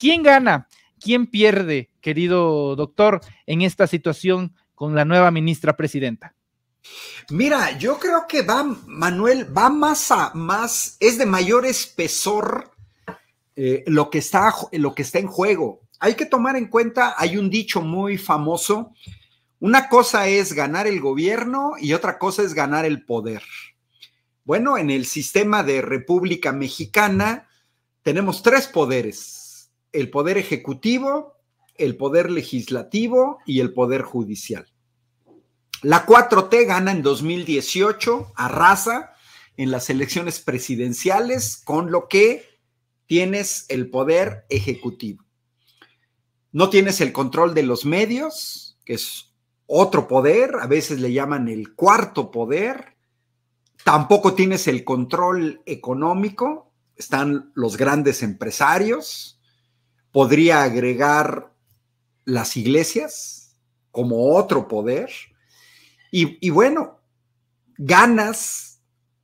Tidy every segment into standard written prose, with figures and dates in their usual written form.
¿Quién gana? ¿Quién pierde, querido doctor, en esta situación con la nueva ministra presidenta? Mira, yo creo que Manuel, más, es de mayor espesor lo que está en juego. Hay que tomar en cuenta, hay un dicho muy famoso, una cosa es ganar el gobierno y otra cosa es ganar el poder. Bueno, en el sistema de República Mexicana tenemos tres poderes: el poder ejecutivo, el poder legislativo y el poder judicial. La 4T gana en 2018, arrasa en las elecciones presidenciales, con lo que tienes el poder ejecutivo. No tienes el control de los medios, que es otro poder, a veces le llaman el cuarto poder. Tampoco tienes el control económico, están los grandes empresarios. Podría agregar las iglesias como otro poder. Y bueno, ganas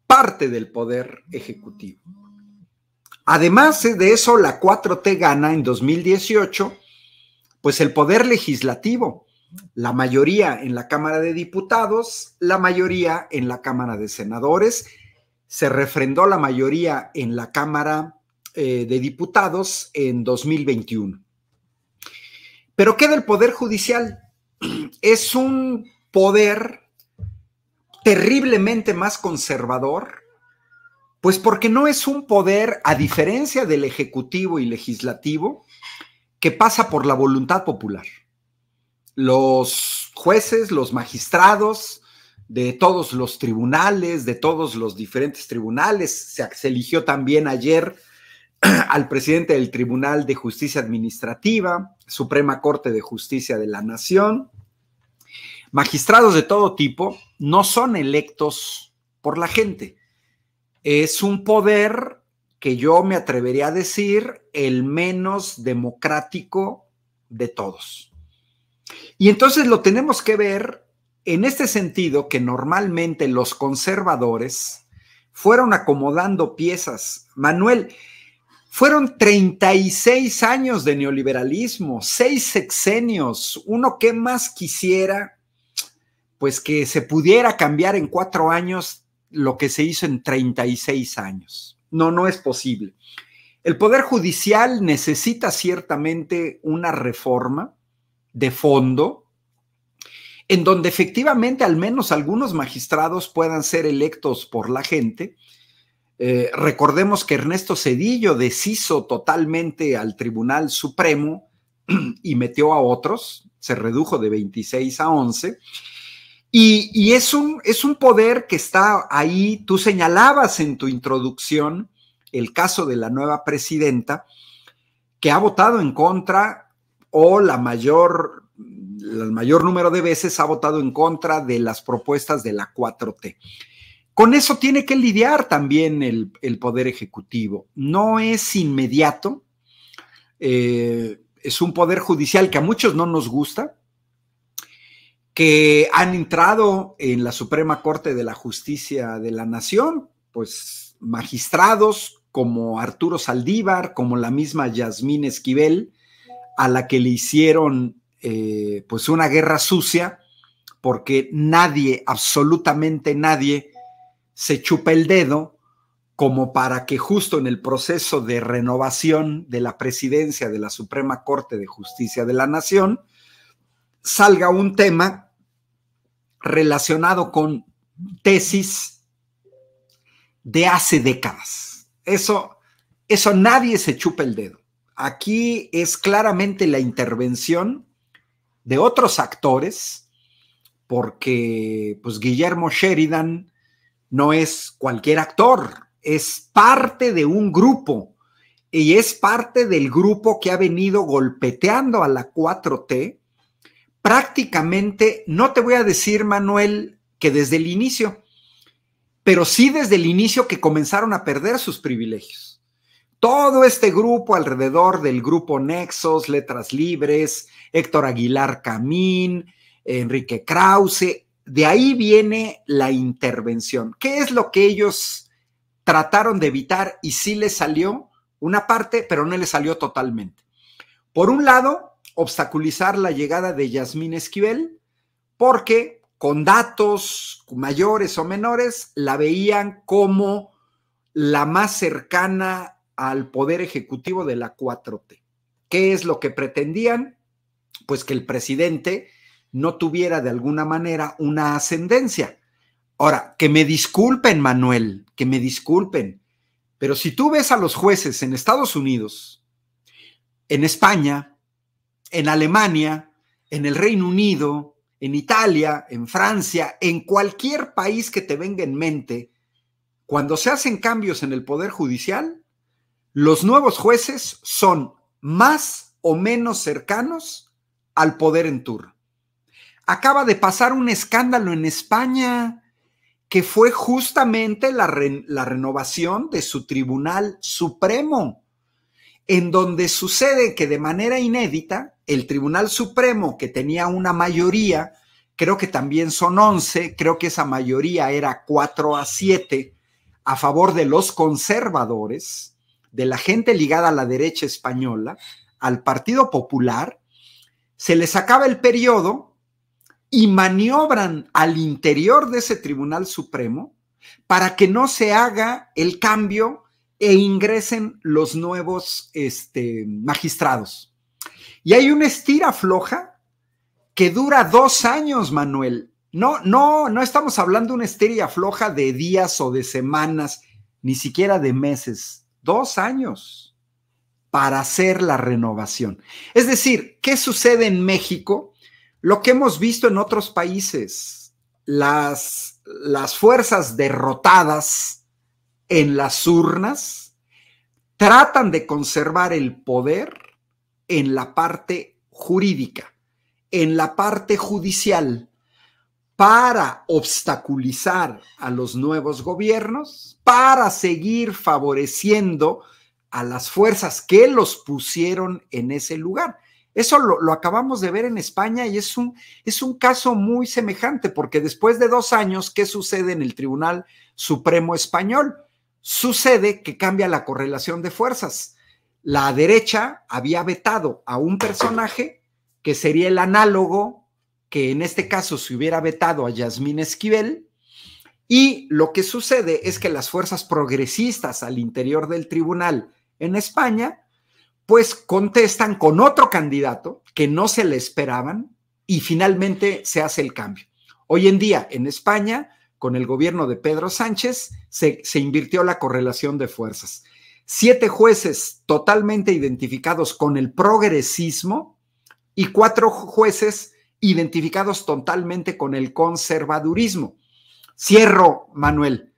parte del poder ejecutivo. Además de eso, la 4T gana en 2018, pues el poder legislativo, la mayoría en la Cámara de Diputados, la mayoría en la Cámara de Senadores, se refrendó la mayoría en la Cámara de Diputados en 2021. Pero ¿qué del poder judicial? Es un poder terriblemente más conservador, pues porque no es un poder, a diferencia del ejecutivo y legislativo, que pasa por la voluntad popular. Los jueces, los magistrados de todos los tribunales, de todos los diferentes tribunales, se eligió también ayer al presidente del Tribunal de Justicia Administrativa, Suprema Corte de Justicia de la Nación. Magistrados de todo tipo no son electos por la gente. Es un poder que yo me atrevería a decir el menos democrático de todos. Y entonces lo tenemos que ver en este sentido, que normalmente los conservadores fueron acomodando piezas. Manuel, fueron 36 años de neoliberalismo, 6 sexenios. Uno que más quisiera, pues que se pudiera cambiar en 4 años lo que se hizo en 36 años. No es posible. El Poder Judicial necesita ciertamente una reforma de fondo en donde efectivamente al menos algunos magistrados puedan ser electos por la gente. Recordemos que Ernesto Zedillo deshizo totalmente al Tribunal Supremo y metió a otros, se redujo de 26 a 11. Y es un poder que está ahí. Tú señalabas en tu introducción el caso de la nueva presidenta, que ha votado en contra, o el mayor número de veces ha votado en contra de las propuestas de la 4T. Con eso tiene que lidiar también el Poder Ejecutivo. No es inmediato. Es un Poder Judicial que a muchos no nos gusta, que han entrado en la Suprema Corte de la Justicia de la Nación, pues magistrados como Arturo Saldívar, como la misma Yasmín Esquivel, a la que le hicieron pues una guerra sucia, porque nadie, absolutamente nadie, se chupa el dedo como para que justo en el proceso de renovación de la presidencia de la Suprema Corte de Justicia de la Nación salga un tema relacionado con tesis de hace décadas. Eso nadie se chupa el dedo. Aquí es claramente la intervención de otros actores, porque pues Guillermo Sheridan no es cualquier actor, es parte de un grupo, y es parte del grupo que ha venido golpeteando a la 4T prácticamente. No te voy a decir, Manuel, que desde el inicio, pero sí desde el inicio que comenzaron a perder sus privilegios. Todo este grupo alrededor del grupo Nexos, Letras Libres, Héctor Aguilar Camín, Enrique Krause, de ahí viene la intervención. ¿Qué es lo que ellos trataron de evitar? Y sí les salió una parte, pero no les salió totalmente. Por un lado, obstaculizar la llegada de Yasmín Esquivel, porque con datos mayores o menores la veían como la más cercana al poder ejecutivo de la 4T. ¿Qué es lo que pretendían? Pues que el presidente no tuviera de alguna manera una ascendencia. Ahora, que me disculpen, Manuel, que me disculpen, pero si tú ves a los jueces en Estados Unidos, en España, en Alemania, en el Reino Unido, en Italia, en Francia, en cualquier país que te venga en mente, cuando se hacen cambios en el Poder Judicial, los nuevos jueces son más o menos cercanos al poder en turno. Acaba de pasar un escándalo en España que fue justamente la renovación de su Tribunal Supremo, en donde sucede que de manera inédita el Tribunal Supremo, que tenía una mayoría, creo que también son 11, creo que esa mayoría era 4-7, a favor de los conservadores, de la gente ligada a la derecha española, al Partido Popular, se les acaba el periodo y maniobran al interior de ese Tribunal Supremo para que no se haga el cambio e ingresen los nuevos magistrados. Y hay una estira-afloja que dura 2 años, Manuel. No estamos hablando de una estira-afloja de días o de semanas, ni siquiera de meses. 2 años para hacer la renovación. Es decir, ¿qué sucede en México? Lo que hemos visto en otros países, las fuerzas derrotadas en las urnas tratan de conservar el poder en la parte jurídica, en la parte judicial, para obstaculizar a los nuevos gobiernos, para seguir favoreciendo a las fuerzas que los pusieron en ese lugar. Eso lo acabamos de ver en España y es un caso muy semejante, porque después de 2 años, ¿qué sucede en el Tribunal Supremo Español? Sucede que cambia la correlación de fuerzas. La derecha había vetado a un personaje que sería el análogo que en este caso se hubiera vetado a Yasmín Esquivel, y lo que sucede es que las fuerzas progresistas al interior del tribunal en España pues contestan con otro candidato que no se le esperaban y finalmente se hace el cambio. Hoy en día en España, con el gobierno de Pedro Sánchez, se invirtió la correlación de fuerzas. 7 jueces totalmente identificados con el progresismo y 4 jueces identificados totalmente con el conservadurismo. Cierro, Manuel.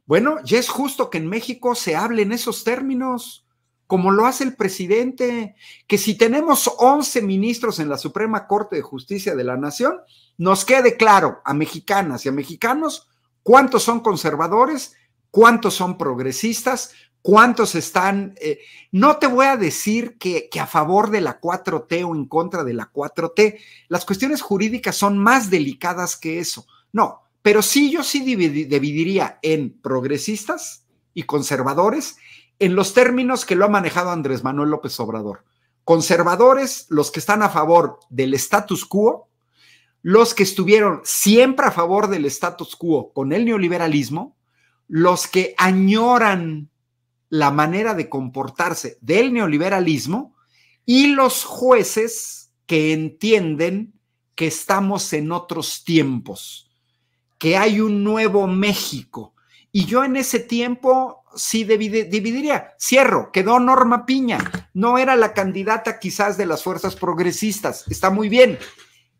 Bueno, ya es justo que en México se hable en esos términos, como lo hace el presidente, que si tenemos 11 ministros en la Suprema Corte de Justicia de la Nación, nos quede claro a mexicanas y a mexicanos cuántos son conservadores, cuántos son progresistas, cuántos están... no te voy a decir que a favor de la 4T o en contra de la 4T. Las cuestiones jurídicas son más delicadas que eso. No, pero sí, yo sí dividiría en progresistas y conservadores en los términos que lo ha manejado Andrés Manuel López Obrador. Conservadores, los que están a favor del status quo, los que estuvieron siempre a favor del status quo con el neoliberalismo, los que añoran la manera de comportarse del neoliberalismo, y los jueces que entienden que estamos en otros tiempos, que hay un nuevo México. Y yo en ese tiempo sí dividiría. Cierro, quedó Norma Piña. No era la candidata quizás de las fuerzas progresistas, está muy bien,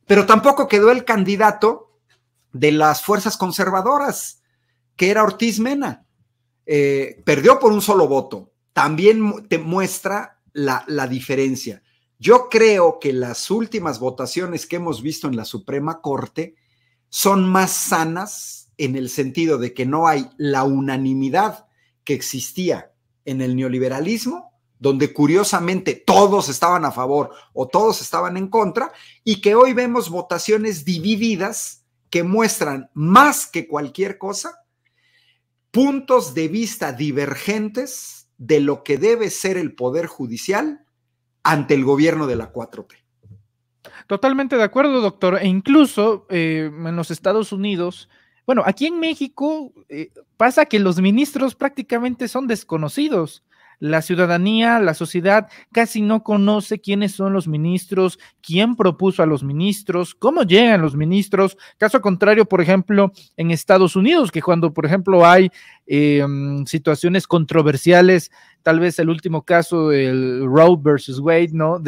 pero tampoco quedó el candidato de las fuerzas conservadoras, que era Ortiz Mena. Perdió por un solo voto. También te muestra la diferencia. Yo creo que las últimas votaciones que hemos visto en la Suprema Corte son más sanas, en el sentido de que no hay la unanimidad que existía en el neoliberalismo, donde curiosamente todos estaban a favor o todos estaban en contra, y que hoy vemos votaciones divididas que muestran más que cualquier cosa puntos de vista divergentes de lo que debe ser el Poder Judicial ante el gobierno de la 4T. Totalmente de acuerdo, doctor. E incluso en los Estados Unidos, bueno, aquí en México pasa que los ministros prácticamente son desconocidos. La ciudadanía, la sociedad casi no conoce quiénes son los ministros, quién propuso a los ministros, cómo llegan los ministros. Caso contrario, por ejemplo, en Estados Unidos, que cuando, por ejemplo, hay situaciones controversiales, tal vez el último caso, el Roe versus Wade, ¿no?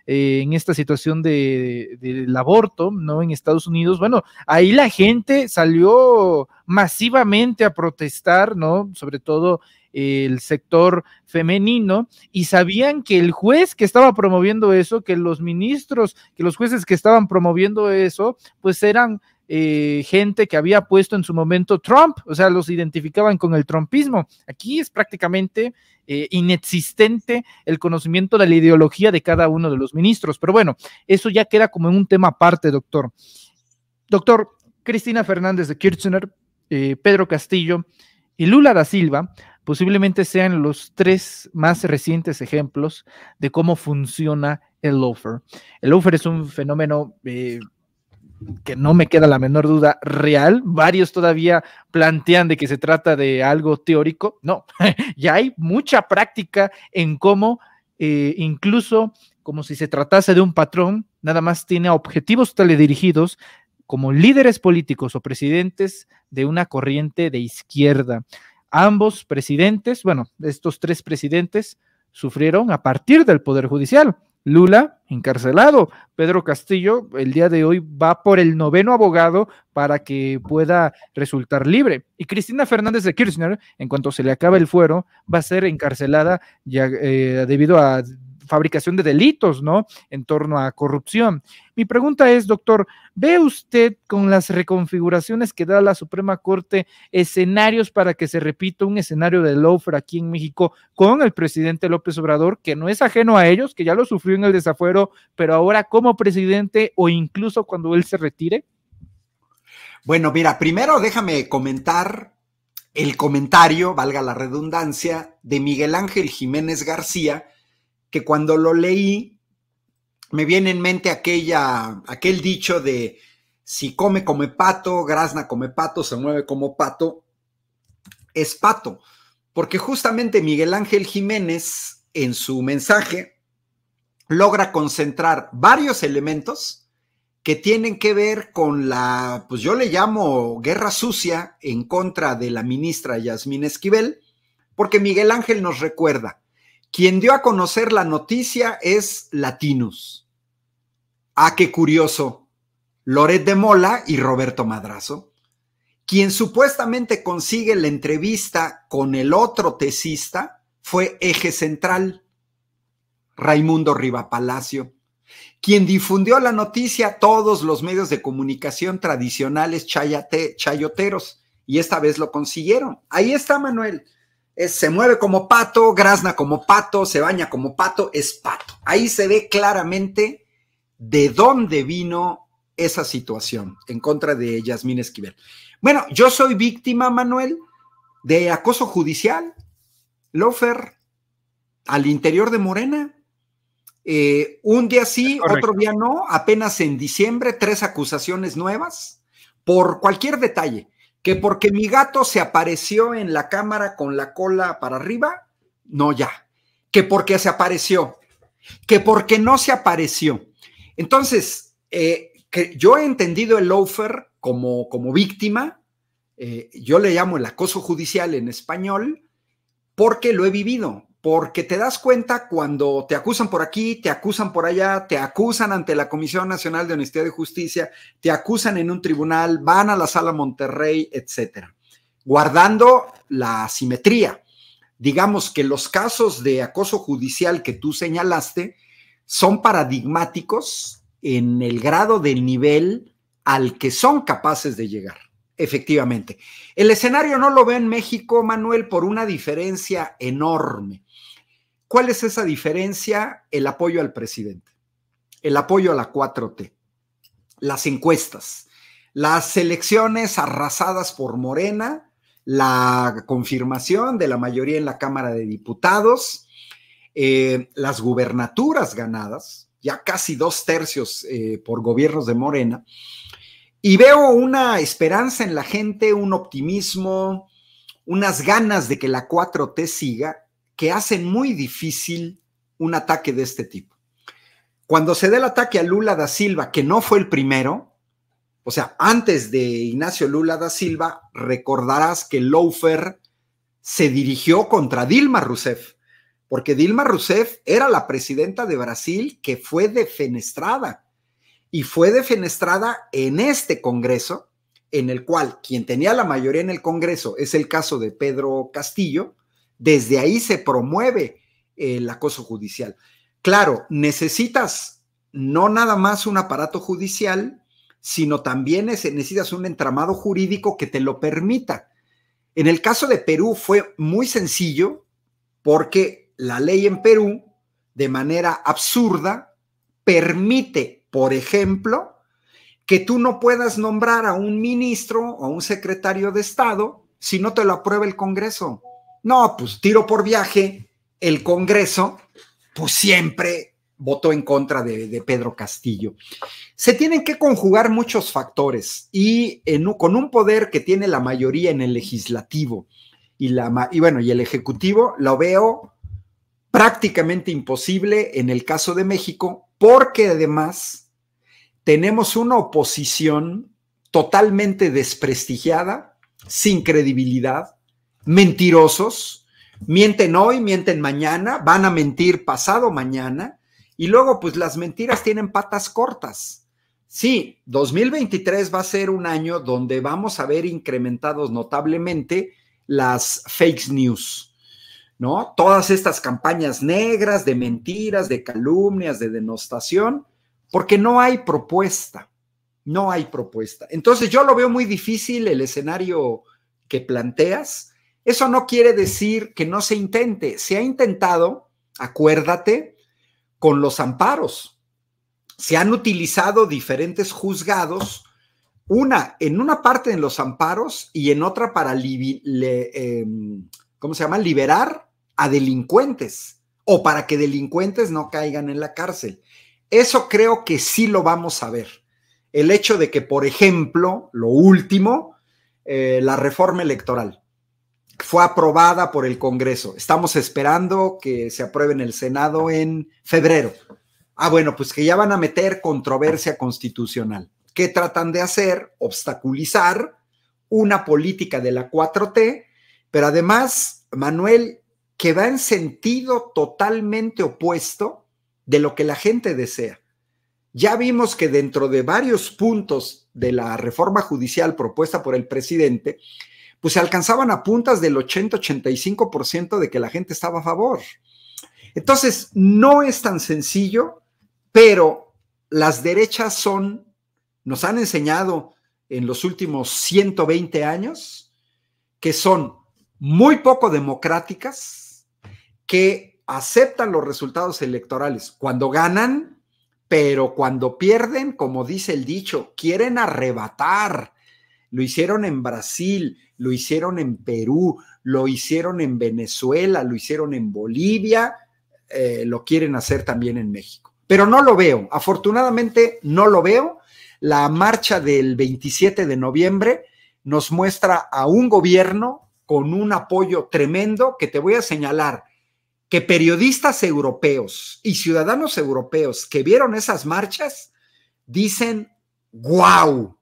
En esta situación del aborto, ¿no? En Estados Unidos, bueno, ahí la gente salió masivamente a protestar, ¿no? Sobre todo el sector femenino, y sabían que el juez que estaba promoviendo eso, que los ministros, que los jueces que estaban promoviendo eso, pues eran gente que había puesto en su momento Trump, o sea, los identificaban con el trumpismo. Aquí es prácticamente inexistente el conocimiento de la ideología de cada uno de los ministros, pero bueno, eso ya queda como en un tema aparte, doctor. Doctor, Cristina Fernández de Kirchner, Pedro Castillo y Lula da Silva posiblemente sean los tres más recientes ejemplos de cómo funciona el lawfare. El lawfare es un fenómeno que no me queda la menor duda real. Varios todavía plantean de que se trata de algo teórico. No, ya hay mucha práctica en cómo incluso como si se tratase de un patrón, nada más tiene objetivos teledirigidos como líderes políticos o presidentes de una corriente de izquierda. Ambos presidentes, bueno, estos tres presidentes sufrieron a partir del Poder Judicial. Lula, encarcelado. Pedro Castillo, el día de hoy, va por el 9º abogado para que pueda resultar libre. Y Cristina Fernández de Kirchner, en cuanto se le acabe el fuero, va a ser encarcelada ya, debido a fabricación de delitos, ¿no? En torno a corrupción. Mi pregunta es, doctor, ¿ve usted con las reconfiguraciones que da la Suprema Corte escenarios para que se repita un escenario de lawfare aquí en México con el presidente López Obrador, que no es ajeno a ellos, que ya lo sufrió en el desafuero, pero ahora como presidente o incluso cuando él se retire? Bueno, mira, primero déjame comentar el comentario, valga la redundancia, de Miguel Ángel Jiménez García, que cuando lo leí me viene en mente aquel dicho de si come pato, grazna come pato, se mueve como pato, es pato, porque justamente Miguel Ángel Jiménez en su mensaje logra concentrar varios elementos que tienen que ver con la, pues yo le llamo guerra sucia en contra de la ministra Yasmín Esquivel, porque Miguel Ángel nos recuerda, quien dio a conocer la noticia es Latinus. Ah, qué curioso. Loret de Mola y Roberto Madrazo. Quien supuestamente consigue la entrevista con el otro tesista fue Eje Central, Raimundo Riva Palacio. Quien difundió la noticia, todos los medios de comunicación tradicionales chayoteros. Y esta vez lo consiguieron. Ahí está, Manuel. Se mueve como pato, grazna como pato, se baña como pato, es pato. Ahí se ve claramente de dónde vino esa situación en contra de Yasmín Esquivel. Bueno, yo soy víctima, Manuel, de acoso judicial, lawfare, al interior de Morena. Un día sí, otro día no, apenas en diciembre, 3 acusaciones nuevas por cualquier detalle. Que porque mi gato se apareció en la cámara con la cola para arriba, no ya. Que porque se apareció, que porque no se apareció. Entonces, que yo he entendido el lawfare como víctima, yo le llamo el acoso judicial en español, porque lo he vivido. Porque te das cuenta cuando te acusan por aquí, te acusan por allá, te acusan ante la Comisión Nacional de Honestidad y Justicia, te acusan en un tribunal, van a la Sala Monterrey, etcétera. Guardando la simetría. Digamos que los casos de acoso judicial que tú señalaste son paradigmáticos en el grado del nivel al que son capaces de llegar. Efectivamente. El escenario no lo ve en México, Manuel, por una diferencia enorme. ¿Cuál es esa diferencia? El apoyo al presidente, el apoyo a la 4T, las encuestas, las elecciones arrasadas por Morena, la confirmación de la mayoría en la Cámara de Diputados, las gubernaturas ganadas, ya casi 2/3 por gobiernos de Morena, y veo una esperanza en la gente, un optimismo, unas ganas de que la 4T siga, que hacen muy difícil un ataque de este tipo. Cuando se dé el ataque a Lula da Silva, que no fue el primero, o sea, antes de Ignacio Lula da Silva, recordarás que Loeffler se dirigió contra Dilma Rousseff, porque Dilma Rousseff era la presidenta de Brasil que fue defenestrada, y fue defenestrada en este Congreso, en el cual quien tenía la mayoría en el Congreso es el caso de Pedro Castillo. Desde ahí se promueve el acoso judicial. Claro, necesitas no nada más un aparato judicial, sino también necesitas un entramado jurídico que te lo permita. En el caso de Perú fue muy sencillo porque la ley en Perú, de manera absurda, permite, por ejemplo, que tú no puedas nombrar a un ministro o a un secretario de Estado si no te lo aprueba el Congreso. No, pues tiro por viaje, el Congreso, pues siempre votó en contra de Pedro Castillo. Se tienen que conjugar muchos factores y con un poder que tiene la mayoría en el legislativo y el ejecutivo, lo veo prácticamente imposible en el caso de México, porque además tenemos una oposición totalmente desprestigiada, sin credibilidad, mentirosos, mienten hoy, mienten mañana, van a mentir pasado mañana, y luego pues las mentiras tienen patas cortas. Sí, 2023 va a ser un año donde vamos a ver incrementados notablemente las fake news, ¿no? Todas estas campañas negras de mentiras, de calumnias, de denostación, porque no hay propuesta, no hay propuesta. Entonces yo lo veo muy difícil el escenario que planteas. Eso no quiere decir que no se intente. Se ha intentado, acuérdate, con los amparos. Se han utilizado diferentes juzgados, en una parte en los amparos y en otra para liberar a delincuentes o para que delincuentes no caigan en la cárcel. Eso creo que sí lo vamos a ver. El hecho de que, por ejemplo, lo último, la reforma electoral fue aprobada por el Congreso. Estamos esperando que se apruebe en el Senado en febrero. Bueno, pues que ya van a meter controversia constitucional. ¿Qué tratan de hacer? Obstaculizar una política de la 4T, pero además, Manuel, que va en sentido totalmente opuesto de lo que la gente desea. Ya vimos que dentro de varios puntos de la reforma judicial propuesta por el presidente, pues se alcanzaban a puntas del 80-85% de que la gente estaba a favor. Entonces, no es tan sencillo, pero las derechas nos han enseñado en los últimos 120 años que son muy poco democráticas, que aceptan los resultados electorales cuando ganan, pero cuando pierden, como dice el dicho, quieren arrebatar. Lo hicieron en Brasil, lo hicieron en Perú, lo hicieron en Venezuela, lo hicieron en Bolivia, lo quieren hacer también en México. Pero no lo veo, afortunadamente no lo veo. La marcha del 27 de noviembre nos muestra a un gobierno con un apoyo tremendo, que te voy a señalar que periodistas europeos y ciudadanos europeos que vieron esas marchas dicen, ¡guau!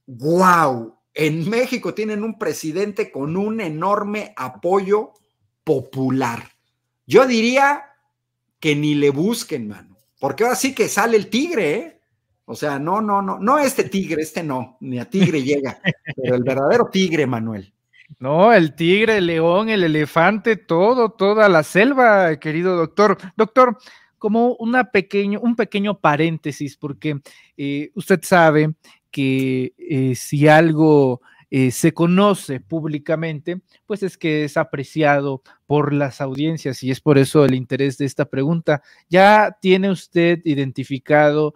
¡Guau! En México tienen un presidente con un enorme apoyo popular. Yo diría que ni le busquen, mano, porque ahora sí que sale el tigre, ¿eh? O sea, no este tigre, no, ni a tigre llega, pero el verdadero tigre, Manuel. No, el tigre, el león, el elefante, toda la selva, querido doctor. Doctor, como un pequeño paréntesis, porque usted sabe que si algo se conoce públicamente, pues es que es apreciado por las audiencias, y es por eso el interés de esta pregunta. ¿Ya tiene usted identificado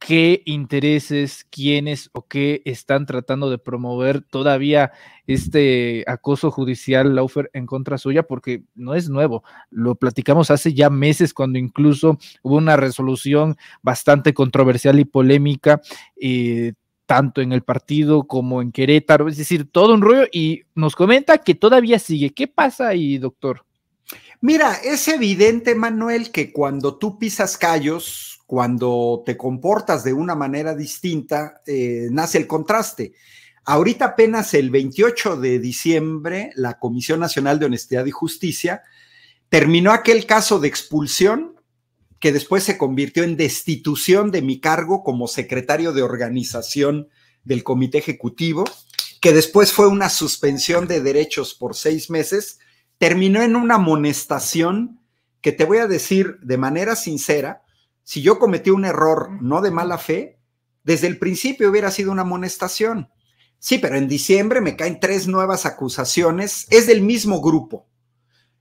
qué intereses, quiénes o qué están tratando de promover todavía este acoso judicial, Laufer, en contra suya, porque no es nuevo. Lo platicamos hace ya meses, cuando incluso hubo una resolución bastante controversial y polémica, tanto en el partido como en Querétaro, es decir, todo un rollo, y nos comenta que todavía sigue. ¿Qué pasa ahí, doctor? Mira, es evidente, Manuel, que cuando tú pisas callos, cuando te comportas de una manera distinta, nace el contraste. Ahorita apenas el 28 de diciembre, la Comisión Nacional de Honestidad y Justicia terminó aquel caso de expulsión que después se convirtió en destitución de mi cargo como secretario de organización del Comité Ejecutivo, que después fue una suspensión de derechos por 6 meses, terminó en una amonestación que, te voy a decir de manera sincera, si yo cometí un error no de mala fe, desde el principio hubiera sido una amonestación. Sí, pero en diciembre me caen 3 nuevas acusaciones, es del mismo grupo.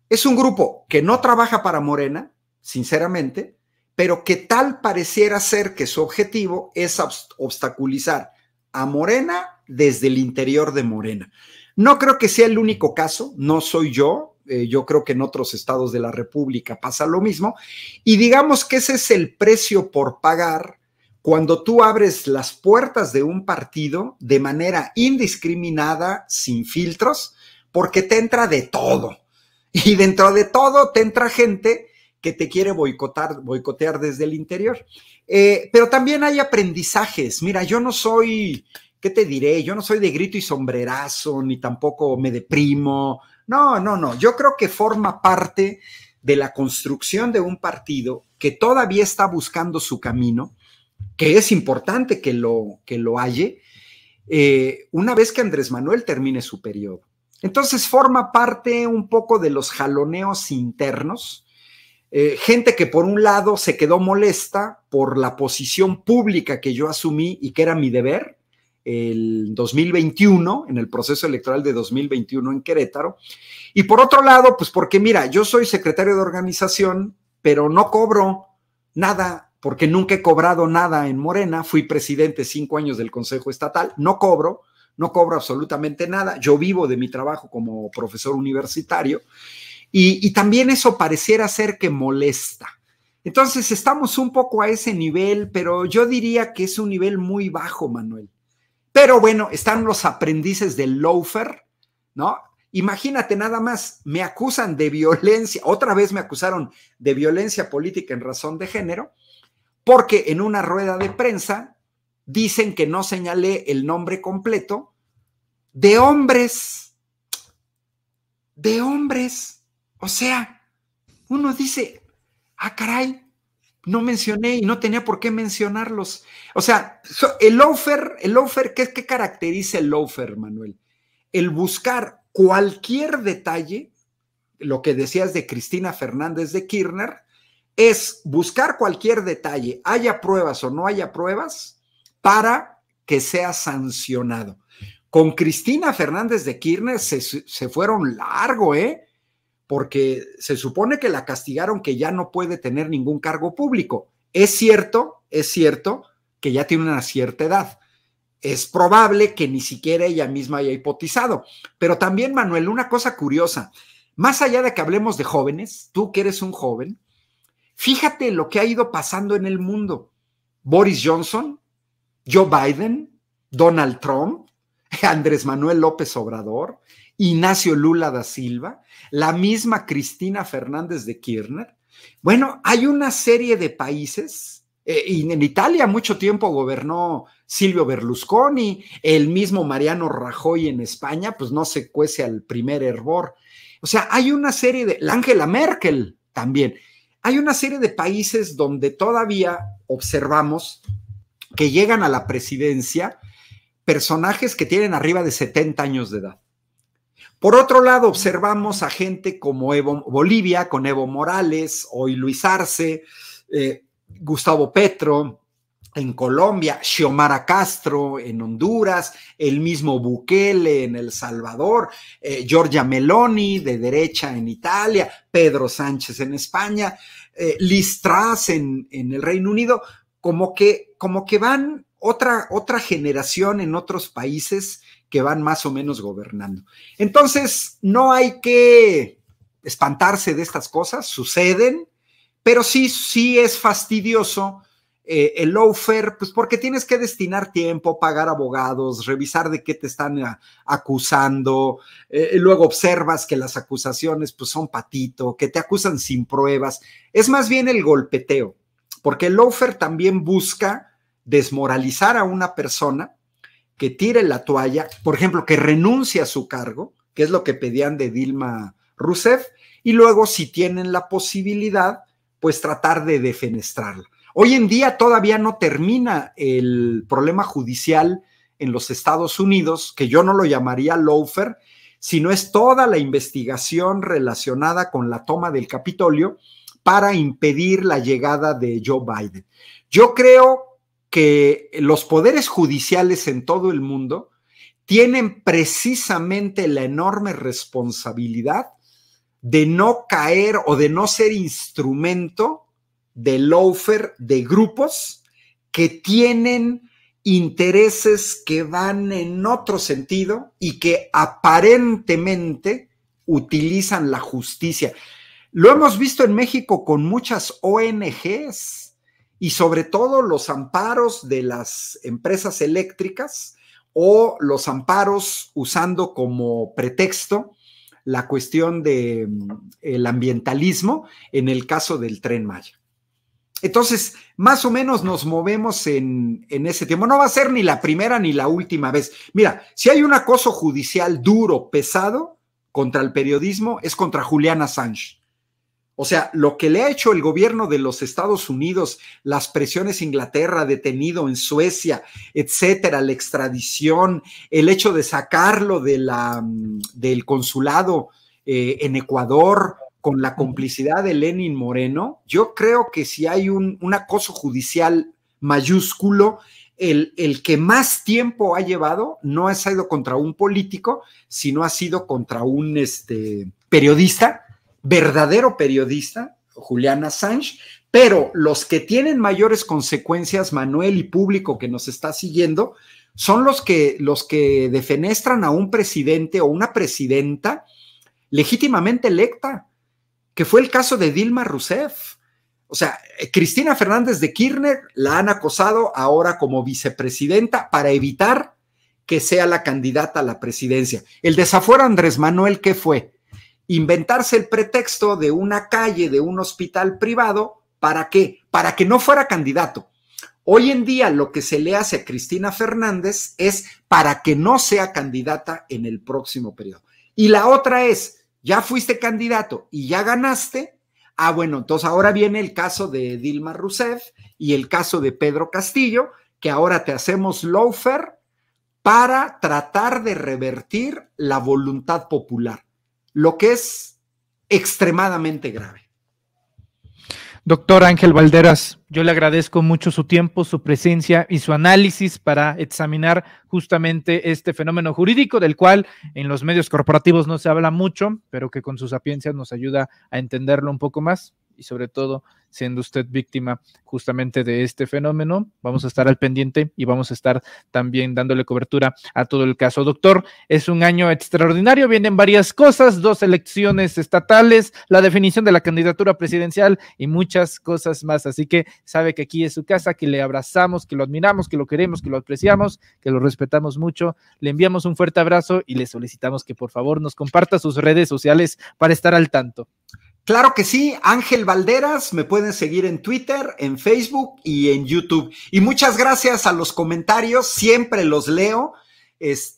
Es un grupo que no trabaja para Morena, sinceramente, pero que tal pareciera ser que su objetivo es obstaculizar a Morena desde el interior de Morena. No creo que sea el único caso, no soy yo creo que en otros estados de la República pasa lo mismo, y digamos que ese es el precio por pagar cuando tú abres las puertas de un partido de manera indiscriminada, sin filtros, porque te entra de todo, y dentro de todo te entra gente que te quiere boicotear desde el interior. Pero también hay aprendizajes. Mira, yo no soy, ¿qué te diré? Yo no soy de grito y sombrerazo, ni tampoco me deprimo. No. Yo creo que forma parte de la construcción de un partido que todavía está buscando su camino, que es importante que lo halle, una vez que Andrés Manuel termine su periodo. Entonces forma parte un poco de los jaloneos internos, gente que por un lado se quedó molesta por la posición pública que yo asumí y que era mi deber el 2021, en el proceso electoral de 2021 en Querétaro, y por otro lado, pues porque mira, yo soy secretario de organización, pero no cobro nada, porque nunca he cobrado nada en Morena, fui presidente 5 años del Consejo Estatal, no cobro absolutamente nada, yo vivo de mi trabajo como profesor universitario, y también eso pareciera ser que molesta. Entonces estamos un poco a ese nivel, pero yo diría que es un nivel muy bajo, Manuel. Pero bueno, están los aprendices del lawfare, ¿no? Imagínate nada más, me acusan de violencia, otra vez me acusaron de violencia política en razón de género, porque en una rueda de prensa dicen que no señalé el nombre completo de hombres. O sea, uno dice, caray, no mencioné y no tenía por qué mencionarlos. O sea, el lawfare, ¿qué caracteriza el lawfare, Manuel? El buscar cualquier detalle, lo que decías de Cristina Fernández de Kirchner, es buscar cualquier detalle, haya pruebas o no haya pruebas, para que sea sancionado. Con Cristina Fernández de Kirchner se fueron largo, porque se supone que la castigaron, que ya no puede tener ningún cargo público. Es cierto que ya tiene una cierta edad. Es probable que ni siquiera ella misma haya hipotizado. Pero también, Manuel, una cosa curiosa, más allá de que hablemos de jóvenes, tú que eres un joven, fíjate lo que ha ido pasando en el mundo. Boris Johnson, Joe Biden, Donald Trump, Andrés Manuel López Obrador, Ignacio Lula da Silva, la misma Cristina Fernández de Kirchner. Bueno, hay una serie de países, y en Italia mucho tiempo gobernó Silvio Berlusconi, el mismo Mariano Rajoy en España, pues no se cuece al primer hervor. O sea, hay una serie de, Angela Merkel también, hay una serie de países donde todavía observamos que llegan a la presidencia personajes que tienen arriba de 70 años de edad. Por otro lado, observamos a gente como Bolivia, con Evo Morales, hoy Luis Arce, Gustavo Petro en Colombia, Xiomara Castro en Honduras, el mismo Bukele en El Salvador, Giorgia Meloni de derecha en Italia, Pedro Sánchez en España, Liz Truss en el Reino Unido, como que van otra generación en otros países que van más o menos gobernando. Entonces, no hay que espantarse de estas cosas, suceden, pero sí es fastidioso el lawfare, pues porque tienes que destinar tiempo, pagar abogados, revisar de qué te están acusando, luego observas que las acusaciones pues son patito, que te acusan sin pruebas, es más bien el golpeteo, porque el lawfare también busca desmoralizar a una persona, que tire la toalla, por ejemplo, que renuncie a su cargo, que es lo que pedían de Dilma Rousseff, y luego si tienen la posibilidad, pues tratar de defenestrarla. Hoy en día todavía no termina el problema judicial en los Estados Unidos, que yo no lo llamaría lawfare, sino es toda la investigación relacionada con la toma del Capitolio para impedir la llegada de Joe Biden. Yo creo que los poderes judiciales en todo el mundo tienen precisamente la enorme responsabilidad de no caer o de no ser instrumento de lawfare de grupos que tienen intereses que van en otro sentido y que aparentemente utilizan la justicia. Lo hemos visto en México con muchas ONGs y sobre todo los amparos de las empresas eléctricas o los amparos usando como pretexto la cuestión del ambientalismo en el caso del Tren Maya. Entonces, más o menos nos movemos en ese tiempo. No va a ser ni la primera ni la última vez. Mira, si hay un acoso judicial duro, pesado, contra el periodismo, es contra Julian Assange. O sea, lo que le ha hecho el gobierno de los Estados Unidos, las presiones Inglaterra, detenido en Suecia, etcétera, la extradición, el hecho de sacarlo del consulado en Ecuador, con la complicidad de Lenin Moreno, yo creo que si hay un acoso judicial mayúsculo, el que más tiempo ha llevado no ha sido contra un político, sino ha sido contra un periodista, verdadero periodista, Julian Assange, pero los que tienen mayores consecuencias, Manuel y público que nos está siguiendo, son los que defenestran a un presidente o una presidenta legítimamente electa, que fue el caso de Dilma Rousseff. O sea, Cristina Fernández de Kirchner la han acosado ahora como vicepresidenta para evitar que sea la candidata a la presidencia. El desafuero Andrés Manuel, ¿qué fue? Inventarse el pretexto de una calle, de un hospital privado, ¿para qué? Para que no fuera candidato. Hoy en día lo que se le hace a Cristina Fernández es para que no sea candidata en el próximo periodo. Y la otra es, ya fuiste candidato y ya ganaste, bueno, entonces ahora viene el caso de Dilma Rousseff y el caso de Pedro Castillo, que ahora te hacemos lawfare para tratar de revertir la voluntad popular, lo que es extremadamente grave. Doctor Ángel Valderas, yo le agradezco mucho su tiempo, su presencia y su análisis para examinar justamente este fenómeno jurídico del cual en los medios corporativos no se habla mucho, pero que con su sapiencia nos ayuda a entenderlo un poco más y sobre todo siendo usted víctima justamente de este fenómeno, vamos a estar al pendiente y vamos a estar también dándole cobertura a todo el caso. Doctor, es un año extraordinario, vienen varias cosas, 2 elecciones estatales, la definición de la candidatura presidencial y muchas cosas más, así que sabe que aquí es su casa, que le abrazamos, que lo admiramos, que lo queremos, que lo apreciamos, que lo respetamos mucho, le enviamos un fuerte abrazo y le solicitamos que por favor nos comparta sus redes sociales para estar al tanto. Claro que sí, Ángel Valderas, me pueden seguir en Twitter, en Facebook y en YouTube. Y muchas gracias a los comentarios, siempre los leo.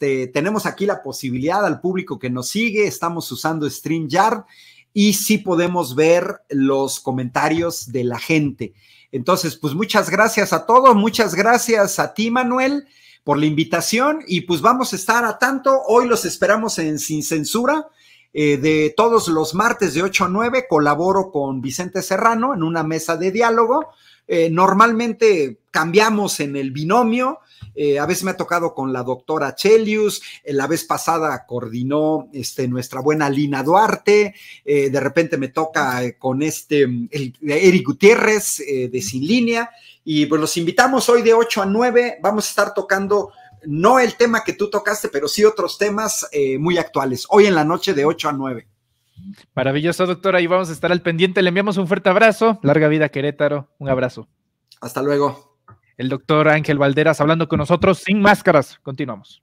Tenemos aquí la posibilidad al público que nos sigue, estamos usando StreamYard y sí podemos ver los comentarios de la gente. Entonces, pues muchas gracias a todos, muchas gracias a ti, Manuel, por la invitación y pues vamos a estar a tanto. Hoy los esperamos en Sin Censura. De todos los martes de 8 a 9 colaboro con Vicente Serrano en una mesa de diálogo. Normalmente cambiamos en el binomio. A veces me ha tocado con la doctora Chelius, la vez pasada coordinó nuestra buena Lina Duarte, de repente me toca con Eric Gutiérrez de Sin Línea, y pues los invitamos hoy de 8 a 9, vamos a estar tocando no el tema que tú tocaste, pero sí otros temas muy actuales, hoy en la noche de 8 a 9. Maravilloso, doctora, y vamos a estar al pendiente. Le enviamos un fuerte abrazo, larga vida Querétaro, un abrazo. Hasta luego. El doctor Ángel Valderas hablando con nosotros sin máscaras. Continuamos.